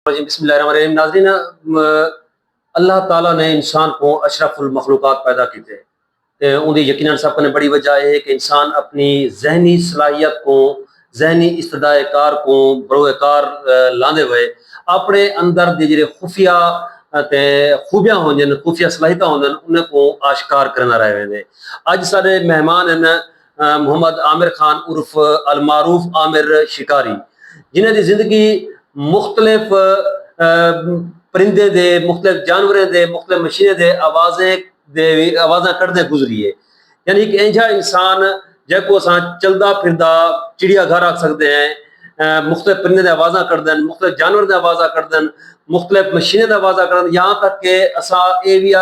बिस्मिल्लाहिर्रहमानिर्रहीम। नाज़रीन, अल्लाह ताला ने इंसान को अशरफुल मखलूक़ात पैदा कीते ते उहदी यकीनन सब कने बड़ी वजह है कि इंसान अपनी ज़हनी सलाहियत को, ज़हनी इस्तदाए कार को बरोए कार लांदे हुए अपने अंदर दी जेह्ड़े खुफिया ते खूबियां होंदियां, खुफिया सलाहियतां होंदियां, उन्हें को आश्कार करना रहे वेंदे। अज साडे मेहमान हैं मोहम्मद आमिर खान उर्फ अलमारूफ आमिर शिकारी, जिन्हें दी जिंदगी मुख्तलिफ परिंदे दे, मुख्तलिफ जानवरें दे, मुख्तलिफ मशीनें दे आवाज़ां कढ़दे गुजरी है। यानी कि इंजा इंसान जैको असां चलदा फिरदा चिड़िया घर आख सकते हैं, मुख्तलिफ परिंदे दी आवाज़ां कढ़दन, मुख्तलिफ जानवर दी आवाज़ां कढ़दन, मुख्तलिफ मशीनें दी आवाज़ां कढ़दन, यहाँ तक कि असां ये भी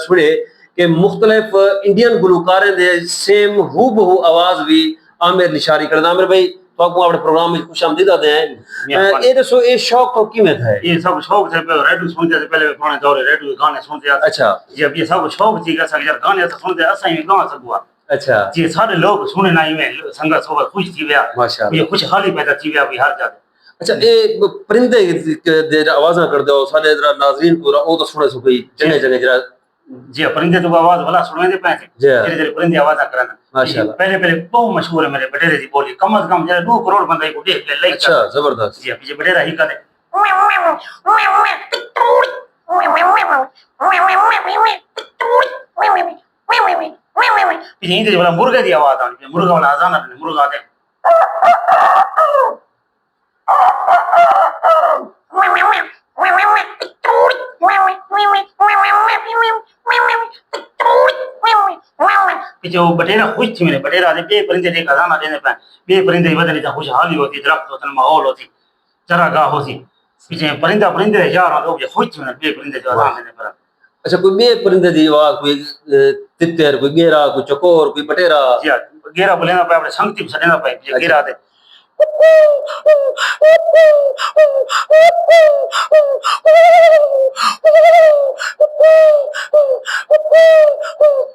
सुने कि मुख्तलिफ इंडियन गुलकारें दे सेम हूबहू आवाज़ भी आमिर निशारी करदा। आमिर भाई तो अपने प्रोग्राम में खुश आमदीद आते हैं। ये दसो ये शौक तो किवें था? ये सब शौक से रेडियो सुनते थे पहले, पुराने दौरे रेडियो गाने सुनते थे। अच्छा जी, अब ये सब शौक थी कि यार गाने तो सुनते असां ही गा सकुआ। अच्छा जी, सारे लोग सुने ना में संगत सोबत खुश थी गया, माशाअल्लाह, ये खुशहाली पैदा थी गया भी हर जगह। अच्छा ये परिंदे दे आवाज़ां कर दो सारे जरा नाज़रीन पूरा ओ तो सुने सो कोई जगह जगह जरा। जी, परिंदे तो आवाज भला सुने दे पे थे, धीरे धीरे परिंदे आवाज करन माशाअल्लाह। पहले पहले बहुत मशहूर है मेरे बटेरे दी बोली, कम से कम जरा 2 करोड़ बंदे को देख ले। अच्छा जबरदस्त। जी, ये बटेरा ही करे ये वाला मुर्गे की आवाज आनी, मुर्गा वाला अजान है, मुर्गा दे जो बटेरा खुश थी मेरे बटेरा दे बे परिंदे दे अजान देने पे बे परिंदे बदले जा खुशहाली होती, दरख्त होतन, माहौल होती, चरागाह होती, पीछे परिंदा परिंदे यार लोग खुश थी मेरे बे परिंदे जो अजान देने पर। अच्छा कोई बे परिंदे दी आवाज़, कोई तितर, कोई गेरा, कोई चकोर, कोई बटेरा? जी, गेरा बोलेना पे अपने संगति सदेना पे गेरा दे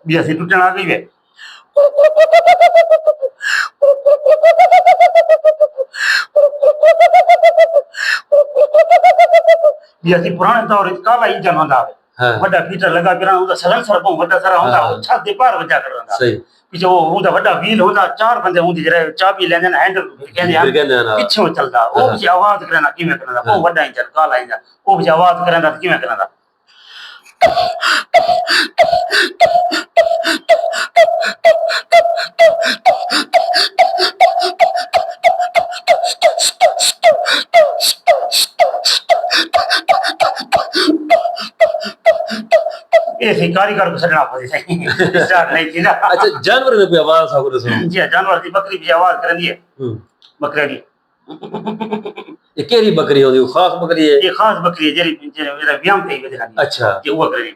भी ऐसी टूटने आ गई है। ये ऐसी पुराने दौर काला इंजन होता है, बड़ा फीचर लगा बिना उदा सलेंसर बहुत बड़ा सारा होता है, छत दे पार वजा कर रहा सही पीछे वो उदा बड़ा व्हील होता, 4 बंदे उदी जरा चाबी लेने ना हैंडल कहंदे पीछे चलदा वो भी आवाज करना किवें करना वो बड़ा इंजन काला इंजन वो भी आवाज करना किवें करना। ऐसे कारीगर को सड़ना पड़े स्टार्ट नहीं थी ना। अच्छा जानवर ने कोई आवाज साको दसो? जी, जानवर की बकरी भी आवाज करनी है, बकरे की। ये केरी बकरी होती है? खास बकरी है? ये खास बकरी है जेरी मेरा व्यायाम पे ही दिखानी। अच्छा ये वो बकरी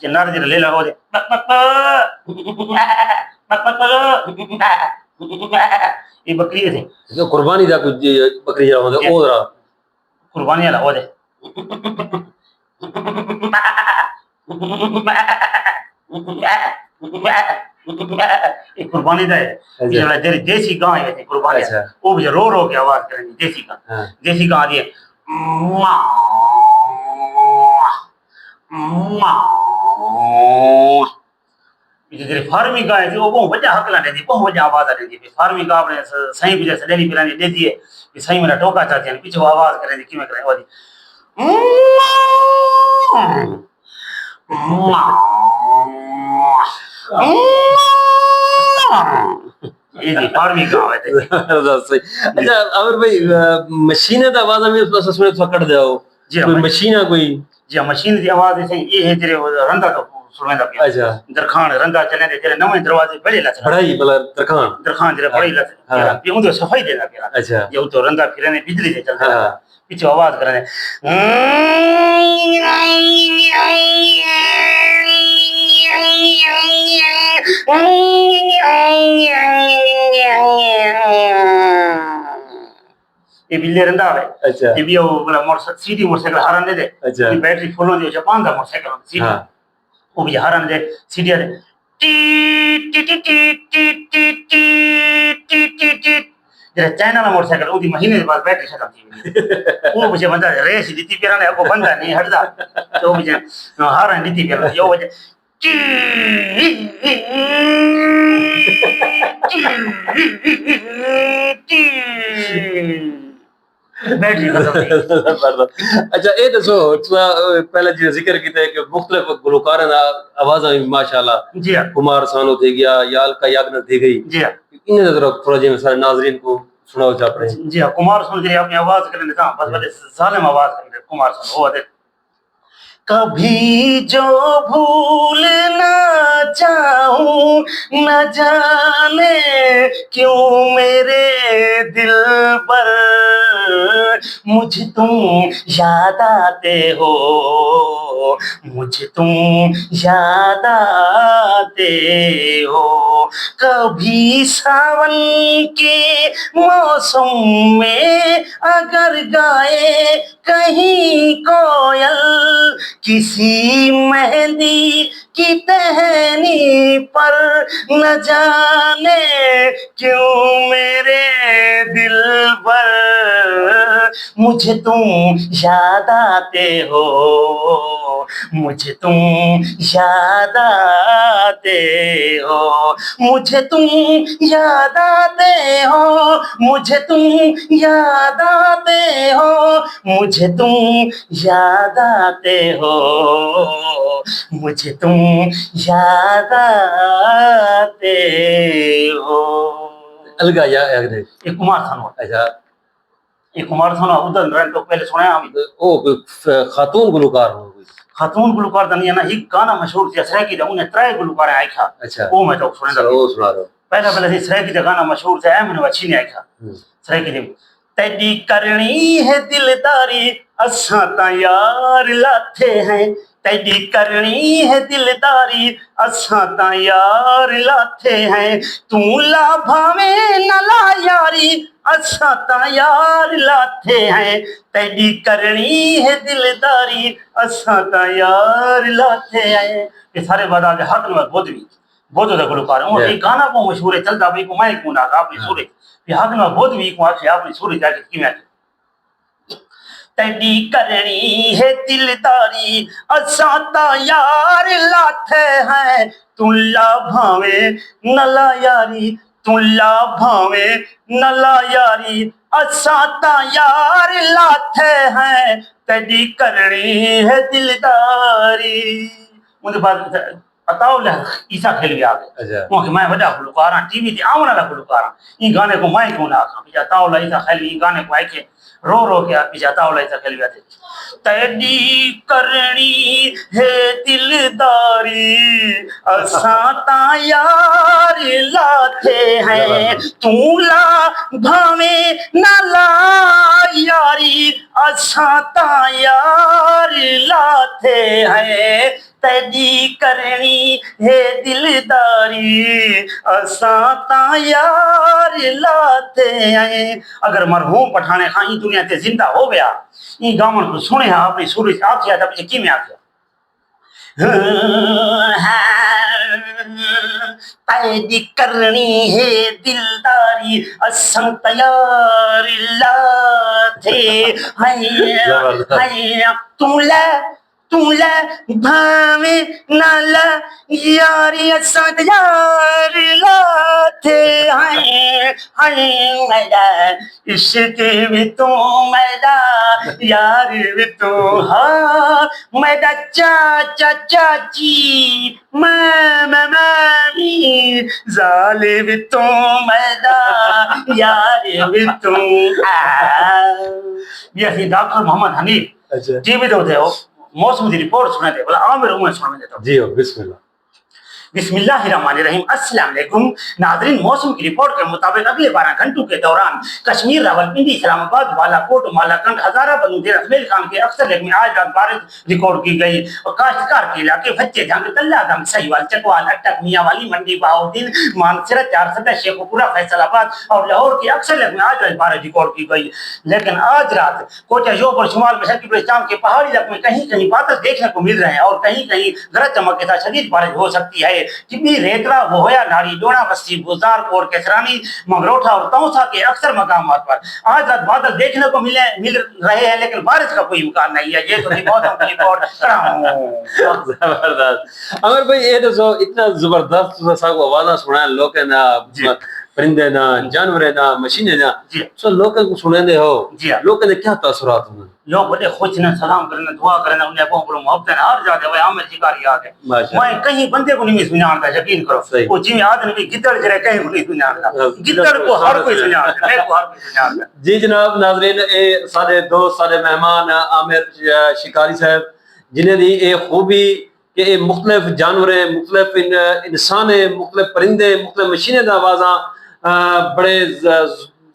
ये नार जरा ले लो दे ये बकरी है जो कुर्बानी दा कुछ बकरी जा होंदे ओ जरा कुर्बानी वाला हो दे ये कुर्बानी दा है, ये वाला तेरी देसी गाय है कुर्बानी है, वो भी रो के आवाज करेंगी देसी गाय। देसी गाय दी ये तेरे फार्मी गाय थी वो बहुत बड़ा हकला देती, बहुत बड़ा आवाज आ देती है। फार्मी गाय अपने सही भी जैसे डेली पिलानी देती है कि सही मेरा टोका चाहती है, पीछे आवाज करेंगे कि मैं करें वो ये जी फार्मी गाय है। अच्छा अमर भाई मशीनें दा आवाज में थोड़ा सा सुने तो कट जाओ कोई मशीन है कोई? जी, मशीन की आवाज ऐसे ये है तेरे रंदा तो सुनेंदा पिया। अच्छा दरखान रंदा चले दे तेरे नवे दरवाजे बड़े लच बड़ाई मतलब दरखान दरखान तेरे बड़ी लच ये उधर सफाई देना पिया। अच्छा ये तो रंदा फिरने बिजली से चलता है, पीछे आवाज करने ये बिल्ले रंदा है। अच्छा ये भी वो मोटरसाइकिल सीधी मोटरसाइकिल हरन दे। अच्छा ये बैटरी फुल हो जो जापान दा मोटरसाइकिल सीधी वो भी हरन दे सीधी दे टी जरा चाइना वाला मोटरसाइकिल उदी महीने के बाद बैटरी खत्म थी वो मुझे बंदा रेस दी पेरा ने को बंदा नहीं हटदा तो मुझे हारा दी पेरा यो वजह बैटरी खत्म थी अच्छा ये दसो पहले जो जिक्र किया है कि मुख्तलिफ गुलकारों दा आवाज़ां भी माशाल्लाह जी हाँ कुमार सानू थी गया या अलका याग्निक थी गई जी हाँ इन्हें जरा थोड़ा जिन सारे नाजरीन को सुनाओ चाहते हैं जी हाँ कुमार सुन के अपनी आवाज करने देता बस बड़े जालिम आवाज करने कुमार सुन वो दे कभी जो भूल ना चाहूं न जाने क्यों मेरे दिल पर मुझ तुम याद आते हो मुझ तुम याद आते हो कभी सावन के मौसम में अगर गाए कहीं कोयल किसी मेहंदी की टहनी पर न जाने क्यों मेरे दिल पर मुझे तुम याद आते हो मुझे तुम याद आते हो मुझे तुम याद आते हो मुझे तुम याद आते हो मुझे तुम याद आते हो मुझे तुम याद आते हो अलका याग्निक ये कुमार सानू अच्छा ये कुमार सानू उधर रहने तो पहले सुना हम ओ कोई खातून गुलकार हो कोई खातून गुलकार दनिया ना एक गाना मशहूर थी असरा की उन्हें त्रै गुलकार आए था अच्छा वो मैं तो सुना वो सुना रहा पहला पहले से असरा की गाना मशहूर था मैंने अच्छी नहीं आया था असरा की तेरी करनी है दिलदारी असा ता यार लाथे हैं तेरी करनी है दिलदारी असा ता यार लाथे हैं तू ला भावे न ला यारी असा ता यार लाथे हैं तेरी करनी है दिलदारी असा ता यार लाथे हैं ये सारे बाद आज हक में बोध दा गुलकार और ये गाना को मशहूर है चलदा भाई को मैं को ना आपने सूरज ये हक में बोध भी को आखे आपने सूरज जाके किवें तेरी करनी है दिलदारी असा ता यार लाथे हैं तुला भावे नला यारी तुला भावे नला यारी असा ता यार लाथे हैं तेरी करनी है दिलदारी उनके बाद बताओ ले ईसा खेल भी आ गए अच्छा वो कि मैं वजह गुलकार टीवी ते आवन वाला गुलकार ई गाने को मैं क्यों ना आखा बताओ ले ईसा खेल ई गाने को आके रो रो के आप जाता हो ऐसा खेल जाते तेरी करनी है दिलदारी असा ता यार लाथे हैं तू ला भावे ना ला यारी असा ता यार लाथे हैं तेरी करनी है दिलदारी असा ता यार लाथे हैं अगर मरहूम पठाने खां ई दुनिया ते जिंदा हो गया ई गावन को सुने आपने सूरज आखिया तब की में आखिया तेरी करनी है दिलदारी असं तैयार लाथे हैं तुला भावे नाला यारी असद यार लाथे हैं मेरा इश्क भी तू मेरा यार भी तू हाँ मेरा चाचा चाची मामी जाले भी तू मेरा यार भी तू ये डॉक्टर मोहम्मद हनीफ अच्छा टीवी तो थे मौसम की रिपोर्ट सुना दे बोला आओ मेरे मुंह में सुना देता हूँ जी हो बिस्मिल्लाह बिस्मिल्लाहिर्रहमानिर्रहीम अस्सलाम वालेकुम नाज़रीन मौसम की रिपोर्ट के मुताबिक अगले 12 घंटों के दौरान कश्मीर रावलपिंडी इस्लामाबाद बालाकोट मालाकंड हजारा बलूदेर अजमेर खान के अक्सर इलाके में आज रात बारिश रिकॉर्ड की गई और काश्तकार के इलाके बच्चे जंग तल्ला गम सहीवाल चकवाल अटक मियाँवाली मंडी बहाउद्दीन मानसरा 4 शेखुपुरा फैसलाबाद और लाहौर के अक्सर इलाके में आज रात बारिश रिकॉर्ड की गई लेकिन आज रात कोटा योबर शुमाल मशरकी बलूचिस्तान के पहाड़ी इलाके में कहीं कहीं बादल देखने को मिल रहे हैं और कहीं कहीं गरज चमक के साथ शदीद बारिश हो सकती है कि भी रेतरा वो होया नाड़ी डोना बस्ती गुजार कोट केसरानी मंगरोठा और तौसा के अक्सर मकामात पर आज रात बादल देखने को मिल रहे हैं, लेकिन बारिश का कोई इम्कान नहीं है। ये तो मौसम की रिपोर्ट कर रहा हूं। जबरदस्त अमर भाई, ये तो इतना जबरदस्त आवाज़ सुना लोग ना, परिंदे ना, जानवर ना, मशीनें ना, सो लोगों को सुने हो, लोगों ने क्या तासुरात हुए? लोग बड़े खुश ने, सलाम करने, दुआ करने, उन्हें को बोलो मोहब्बत है हर जाते भाई आमिर शिकारी आ गए। मैं कहीं बंदे को नहीं सुनाता, यकीन करो। वो जिम्मे आदमी गिद्दड़ जरे कहीं को नहीं सुनाता, गिद्दड़ को हर कोई सुनाता, मैं को हर कोई सुनाता। जी जनाब नाज़रीन, ए सारे दोस्त, सारे मेहमान आमिर शिकारी साहब, जिन्हें दी ए खूबी कि ये मुख्तलिफ जानवर, मुख्तलिफ इंसान, मुख्तलिफ परिंदे, मुख्तलिफ मशीनें दा आवाज़ां बड़े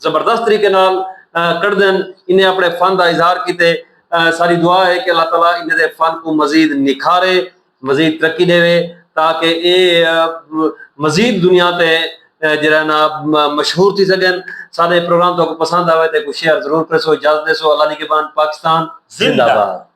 जबरदस्त तरीके नाल कर देन, इन्हें अपने फन का इजहार किते। सारी दुआ है कि अल्लाह ताला इन्हें फन को मजीद निखारे, मजीद तरक्की देवे, ताकि ये मजीद दुनिया ते जरा ना मशहूर थी सकन। सारे प्रोग्राम तो पसंद आवे तो शेयर जरूर करो। इजाजत दे सो, अल्लाह निगहबान, पाकिस्तान जिंदाबाद।